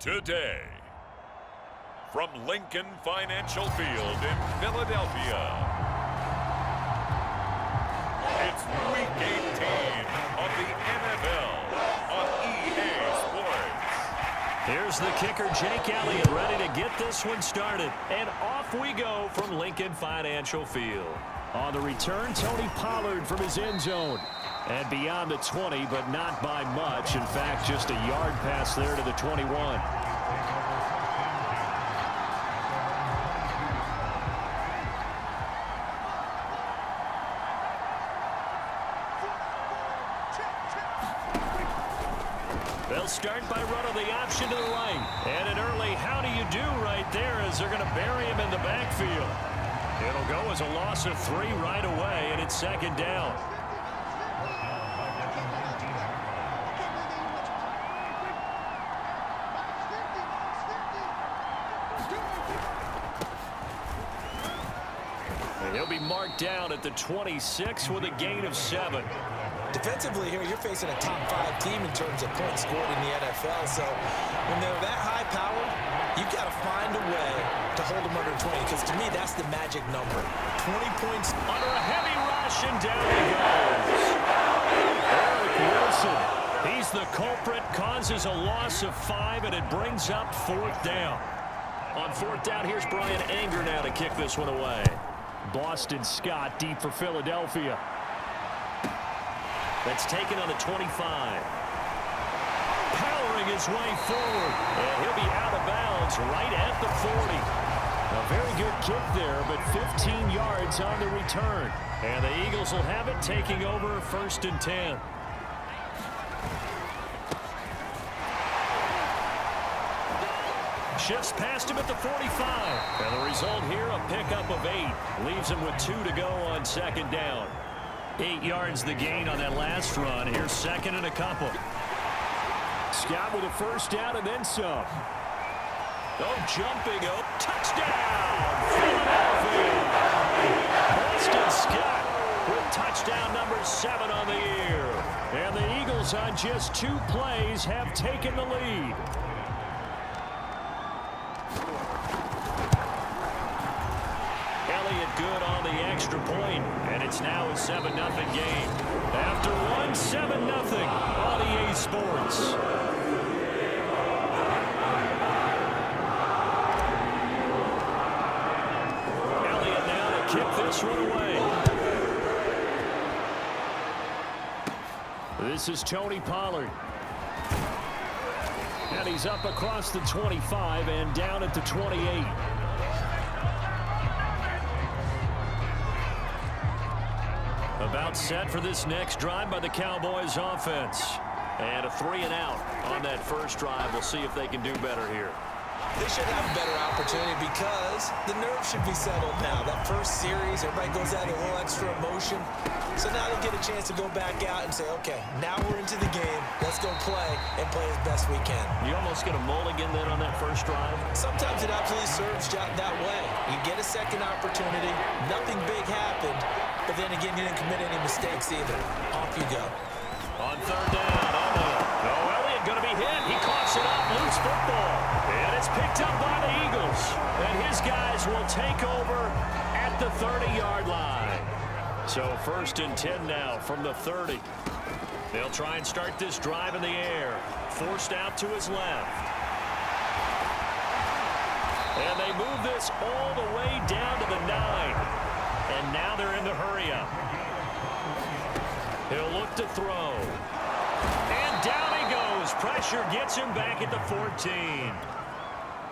Today, from Lincoln Financial Field in Philadelphia, it's Week 18 of the NFL on EA Sports. Here's the kicker, Jake Elliott, ready to get this one started. And off we go from Lincoln Financial Field. On the return, Tony Pollard from his end zone. And beyond the 20, but not by much. In fact, just a yard pass there to the 21. They'll start by running the option to the right. And an early how do you do right there as they're going to bury him in the backfield. It'll go as a loss of 3 right away, and it's second down. He'll be marked down at the 26 with a gain of 7. Defensively here, you're facing a top 5 team in terms of points scored in the NFL. So when they're that high powered, you've got to find a way to hold them under 20. Because to me, that's the magic number. 20 points. Under a heavy rush, and down he goes. Eric Wilson. He's the culprit, causes a loss of 5, and it brings up 4th down. On 4th down, here's Brian Anger now to kick this one away. Boston Scott deep for Philadelphia. That's taken on the 25. Powering his way forward. And he'll be out of bounds right at the 40. A very good kick there, but 15 yards on the return. And the Eagles will have it, taking over 1st and 10. Shifts past him at the 45. And the result here, a pickup of 8. Leaves him with 2 to go on 2nd down. 8 yards the gain on that last run. Here's 2nd and a couple. Scott with a 1st down and then some. Oh, jumping. Oh, touchdown! Philadelphia! Boston Scott with touchdown number 7 on the year. And the Eagles on just 2 plays have taken the lead. Elliott good on the extra point, and it's now a 7-0 game. After one, 7-0 on EA Sports. Elliott now to kick this one away. This is Tony Pollard. And he's up across the 25 and down at the 28. About set for this next drive by the Cowboys offense. And a 3-and-out on that first drive. We'll see if they can do better here. They should have a better opportunity because the nerves should be settled now. That first series, everybody goes out with a little extra emotion. So now they get a chance to go back out and say, okay, now we're into the game. Let's go play and play as best we can. You almost get a mulligan then on that first drive? Sometimes it absolutely serves that way. You get a second opportunity. Nothing big happened. But then again, you didn't commit any mistakes either. Off you go. On 3rd down, Elliott going to be hit. He coughs it up, loose football. And it's picked up by the Eagles. And his guys will take over at the 30-yard line. So 1st and 10 now from the 30. They'll try and start this drive in the air. Forced out to his left. And they move this all the way down to the 9. And now they're in the hurry-up. He'll look to throw. And down he goes. Pressure gets him back at the 14.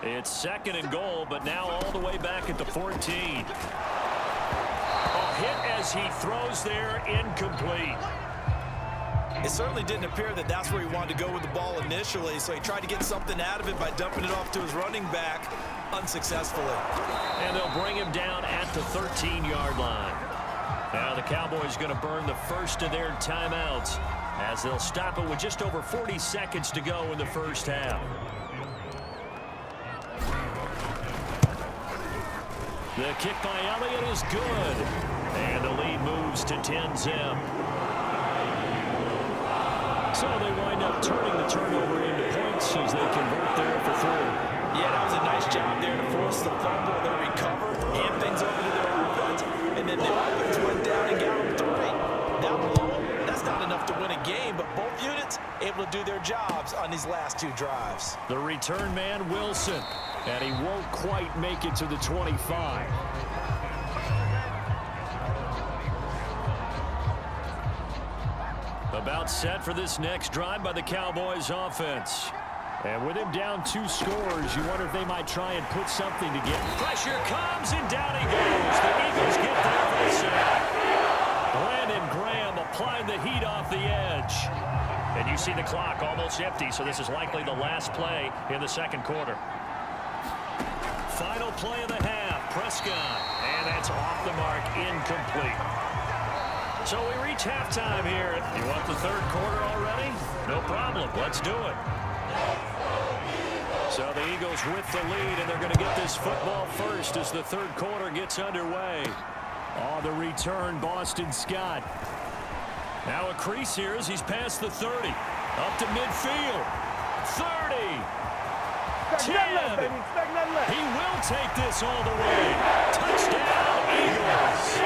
It's 2nd and goal, but now all the way back at the 14. A hit as he throws there, incomplete. It certainly didn't appear that that's where he wanted to go with the ball initially, so he tried to get something out of it by dumping it off to his running back unsuccessfully. And they'll bring him down at the 13-yard line. Now the Cowboys going to burn the first of their timeouts as they'll stop it with just over 40 seconds to go in the first half. The kick by Elliott is good. And the lead moves to 10-zip. So they wind up turning the turnover into points as they convert there for 3. Yeah, that was a nice job there to force the fumble. They recover, hand things over to their offense, and then their offense went down and got them 3. Down alone, that's not enough to win a game, but both units able to do their jobs on these last 2 drives. The return man, Wilson, and he won't quite make it to the 25. About set for this next drive by the Cowboys offense. And with him down 2 scores, you wonder if they might try and put something together. Pressure comes, and down he goes. The Eagles get there for the sack. Brandon Graham applying the heat off the edge. And you see the clock almost empty, so this is likely the last play in the second quarter. Final play of the half, Prescott. And that's off the mark, incomplete. So we reach halftime here. You want the third quarter already? No problem. Let's do it. So the Eagles with the lead, and they're going to get this football first as the third quarter gets underway. On the return, Boston Scott. Now a crease here as he's past the 30. Up to midfield. 30. 10. He will take this all the way. Touchdown, Eagles.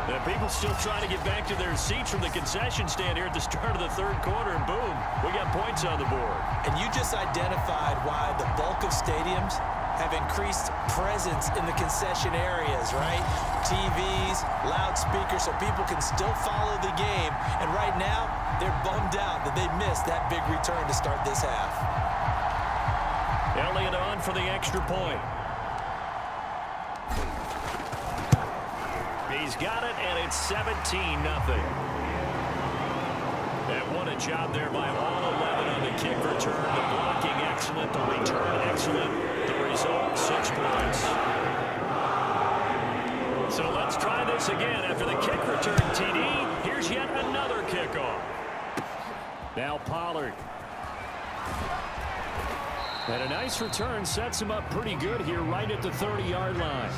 The people still trying to get back to their seats from the concession stand here at the start of the third quarter, and boom, we got points on the board. And you just identified why the bulk of stadiums have increased presence in the concession areas, right? TVs, loudspeakers, so people can still follow the game. And right now, they're bummed out that they missed that big return to start this half. Elliott on for the extra point. He's got it, and it's 17-0. And what a job there by all 11 on the kick return. The blocking excellent, the return excellent. The result, 6 points. So let's try this again. After the kick return, TD, here's yet another kickoff. Now Pollard. And a nice return sets him up pretty good here right at the 30-yard line.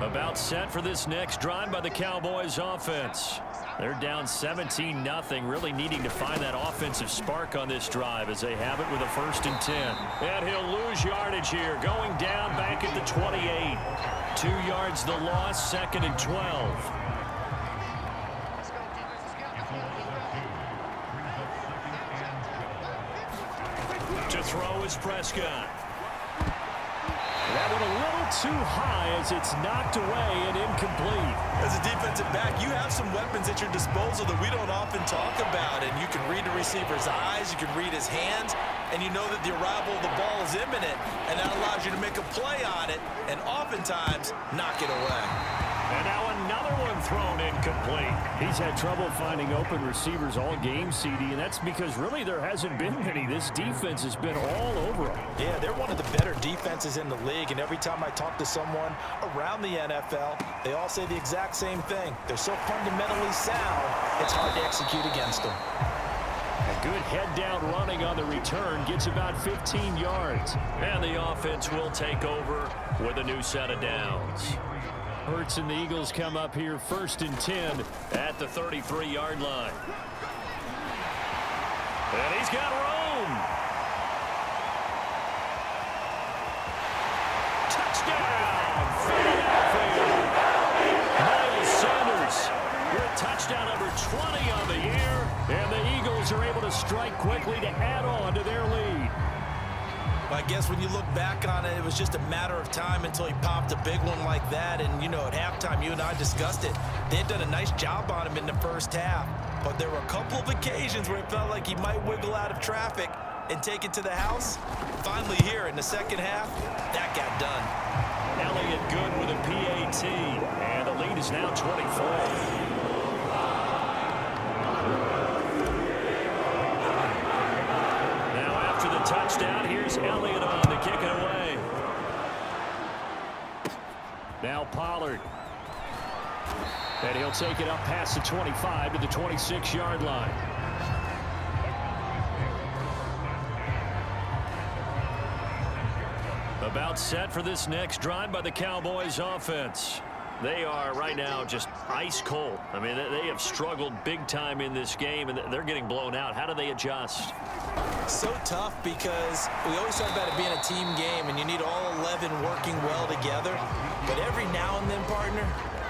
About set for this next drive by the Cowboys offense. They're down 17-0, really needing to find that offensive spark on this drive as they have it with a 1st and 10. And he'll lose yardage here, going down back at the 28. 2 yards the loss, 2nd and 12. To throw is Prescott. That one a little too high as it's knocked away and incomplete. As a defensive back, you have some weapons at your disposal that we don't often talk about. And you can read the receiver's eyes, you can read his hands, and you know that the arrival of the ball is imminent. And that allows you to make a play on it and oftentimes knock it away. And now another one thrown incomplete. He's had trouble finding open receivers all game, CD, and that's because really there hasn't been many. This defense has been all over them. Yeah, they're one of the better defenses in the league, and every time I talk to someone around the NFL, they all say the exact same thing. They're so fundamentally sound, it's hard to execute against them. A good head-down running on the return gets about 15 yards. And the offense will take over with a new set of downs. Hurts and the Eagles come up here 1st and 10 at the 33-yard line. And he's got room. Touchdown, Philadelphia. Miles Sanders with touchdown number 20 on the year. And the Eagles are able to strike quickly to add on to their lead. I guess when you look back on it, it was just a matter of time until he popped a big one like that. And, you know, at halftime, you and I discussed it. They had done a nice job on him in the first half. But there were a couple of occasions where it felt like he might wiggle out of traffic and take it to the house. Finally here in the second half, that got done. Elliott good with a PAT. And the lead is now 24. Touchdown. Here's Elliott on to kick it away. Now Pollard. And he'll take it up past the 25 to the 26-yard line. About set for this next drive by the Cowboys offense. They are right now just ice cold. I mean, they have struggled big time in this game, and they're getting blown out. How do they adjust? So tough because we always talk about it being a team game, and you need all 11 working well together. But every now and then, partner,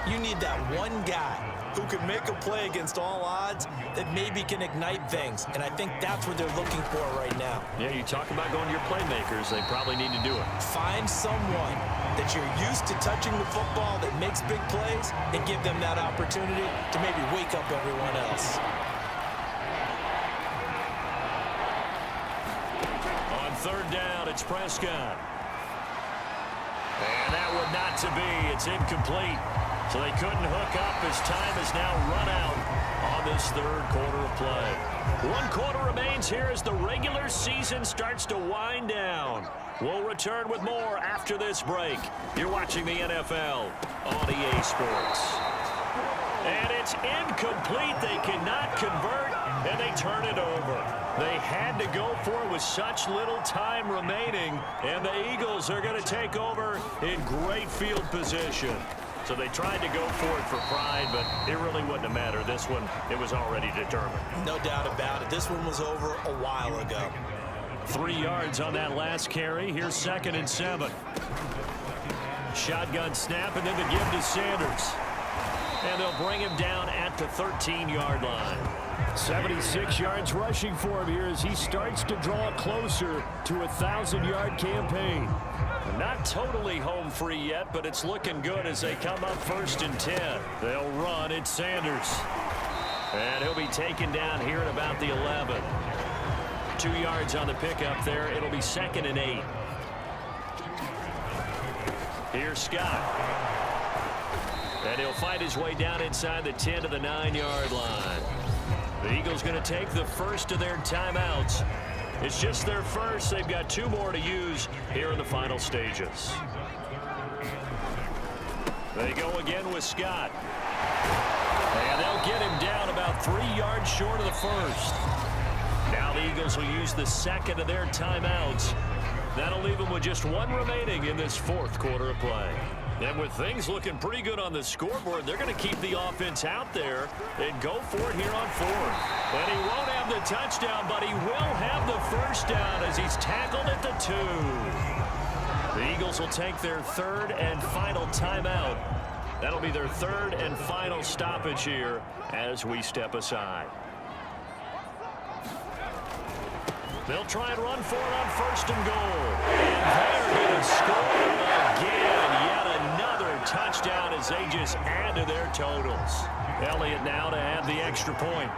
you need that one guy who can make a play against all odds that maybe can ignite things. And I think that's what they're looking for right now. Yeah, you talk about going to your playmakers. They probably need to do it. Find someone that you're used to touching the football that makes big plays and give them that opportunity to maybe wake up everyone else. On third down, it's Prescott. And that would not to be. It's incomplete. So they couldn't hook up as time has now run out on this third quarter of play. 1 quarter remains here as the regular season starts to wind down. We'll return with more after this break. You're watching the NFL on EA Sports. And it's incomplete. They cannot convert, and they turn it over. They had to go for it with such little time remaining, and the Eagles are going to take over in great field position. So they tried to go for it for pride, but it really wouldn't have mattered. This one, it was already determined. No doubt about it. This one was over a while ago. 3 yards on that last carry. Here's 2nd and 7. Shotgun snap, and then the give to Sanders. And they'll bring him down at the 13-yard line. 76 yards rushing for him here as he starts to draw closer to a 1,000-yard campaign. Not totally home free yet, but it's looking good as they come up 1st and 10. They'll run. It's Sanders. And he'll be taken down here at about the 11. 2 yards on the pickup there. It'll be 2nd and 8. Here's Scott. And he'll fight his way down inside the 10 to the 9-yard line. The Eagles going to take the first of their timeouts. It's just their first. They've got 2 more to use here in the final stages. They go again with Scott. And they'll get him down about 3 yards short of the first. Now the Eagles will use the 2nd of their timeouts. That'll leave them with just 1 remaining in this 4th quarter of play. And with things looking pretty good on the scoreboard, they're going to keep the offense out there and go for it here on 4th. And he won't have the touchdown, but he will have the first down as he's tackled at the 2. The Eagles will take their 3rd and final timeout. That'll be their 3rd and final stoppage here as we step aside. They'll try and run for it on 1st and goal. And they're going to score again. Yet another touchdown as they just add to their totals. Elliott now to add the extra point.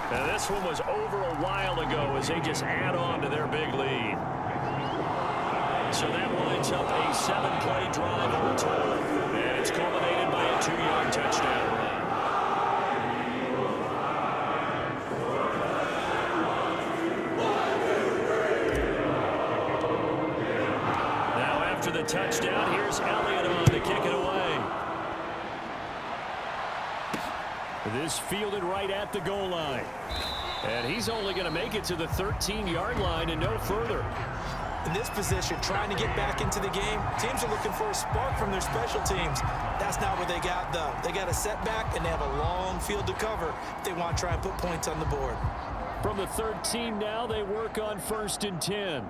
Now this one was over a while ago as they just add on to their big lead. So that winds up a 7-play drive all total. And it's culminated by a 2-yard touchdown run. The touchdown. Here's Elliott on to kick it away. This fielded right at the goal line. And he's only going to make it to the 13-yard line and no further. In this position, trying to get back into the game, teams are looking for a spark from their special teams. That's not what they got, though. They got a setback, and they have a long field to cover if they want to try and put points on the board. From the 13 now, they work on 1st and 10.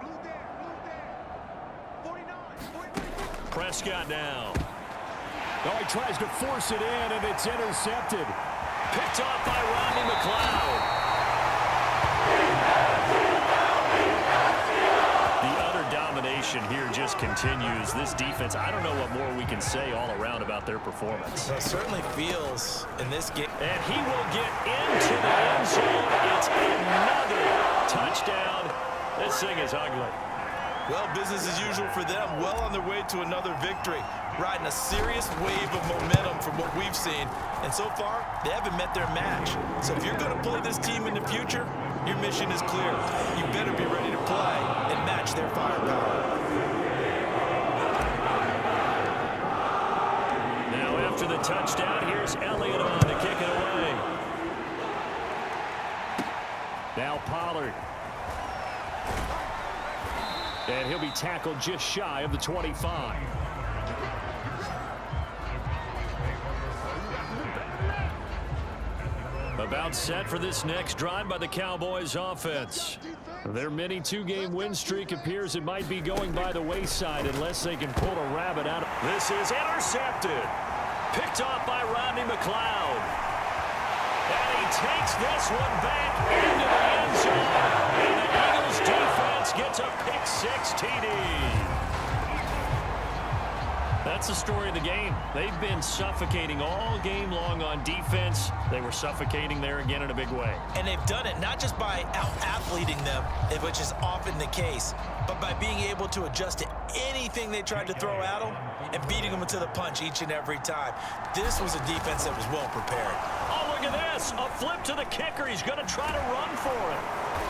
Prescott now. Oh, he tries to force it in, and it's intercepted. Picked off by Rodney McLeod. The utter domination here just continues. This defense, I don't know what more we can say all around about their performance. It certainly feels in this game. And he will get into the end zone. It's another touchdown. This thing is ugly. Well, business as usual for them. Well on their way to another victory. Riding a serious wave of momentum from what we've seen. And so far, they haven't met their match. So if you're going to play this team in the future, your mission is clear. You better be ready to play and match their firepower. Now after the touchdown, here's Elliott on to kick it away. Now Pollard. And he'll be tackled just shy of the 25. About set for this next drive by the Cowboys offense. Their mini two-game win streak appears it might be going by the wayside unless they can pull a rabbit out. This is intercepted. Picked off by Rodney McLeod. And he takes this one back into the end zone. And the Eagles defense gets a pick-6 TD. That's the story of the game. They've been suffocating all game long on defense. They were suffocating there again in a big way. And they've done it not just by out-athleting them, which is often the case, but by being able to adjust to anything they tried to throw at them and beating them to the punch each and every time. This was a defense that was well prepared. Oh, look at this. A flip to the kicker. He's going to try to run for it.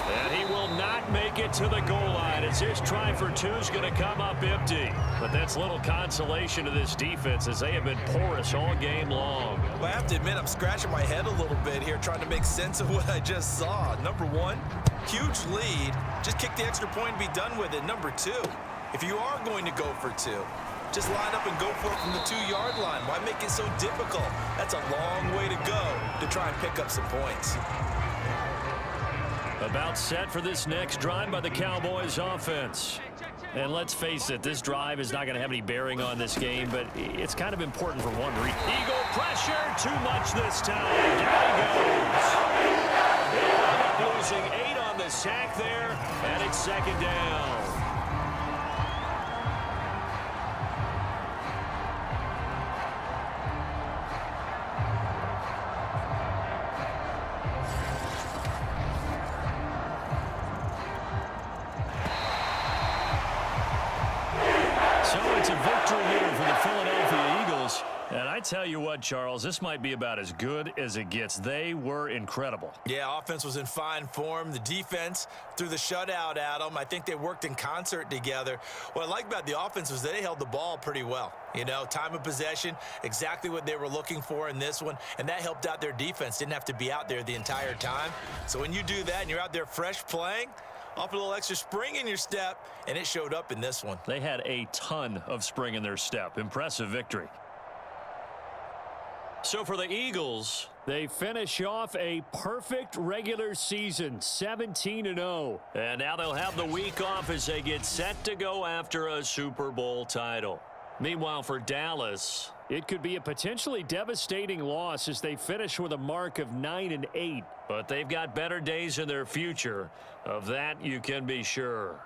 And he will not make it to the goal line as his try for two is going to come up empty. But that's little consolation to this defense as they have been porous all game long. Well, I have to admit, I'm scratching my head a little bit here trying to make sense of what I just saw. Number one, huge lead. Just kick the extra point and be done with it. Number two, if you are going to go for two, just line up and go for it from the 2-yard line. Why make it so difficult? That's a long way to go to try and pick up some points. About set for this next drive by the Cowboys offense. And let's face it, this drive is not going to have any bearing on this game, but it's kind of important for one reason. Eagle pressure, too much this time. Down he goes. Losing 8 on the sack there, and it's second down. Tell you what, Charles, this might be about as good as it gets. They were incredible. Yeah, offense was in fine form. The defense threw the shutout at them. I think they worked in concert together. What I like about the offense was they held the ball pretty well. You know, time of possession, exactly what they were looking for in this one, and that helped out their defense. Didn't have to be out there the entire time. So when you do that and you're out there fresh playing, off a little extra spring in your step, and it showed up in this one. They had a ton of spring in their step. Impressive victory. So for the Eagles, they finish off a perfect regular season, 17-0. And now they'll have the week off as they get set to go after a Super Bowl title. Meanwhile, for Dallas, it could be a potentially devastating loss as they finish with a mark of 9-8. But they've got better days in their future. Of that, you can be sure.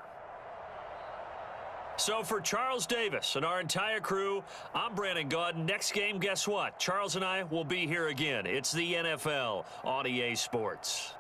So for Charles Davis and our entire crew, I'm Brandon Gaudin. Next game, guess what? Charles and I will be here again. It's the NFL on EA Sports.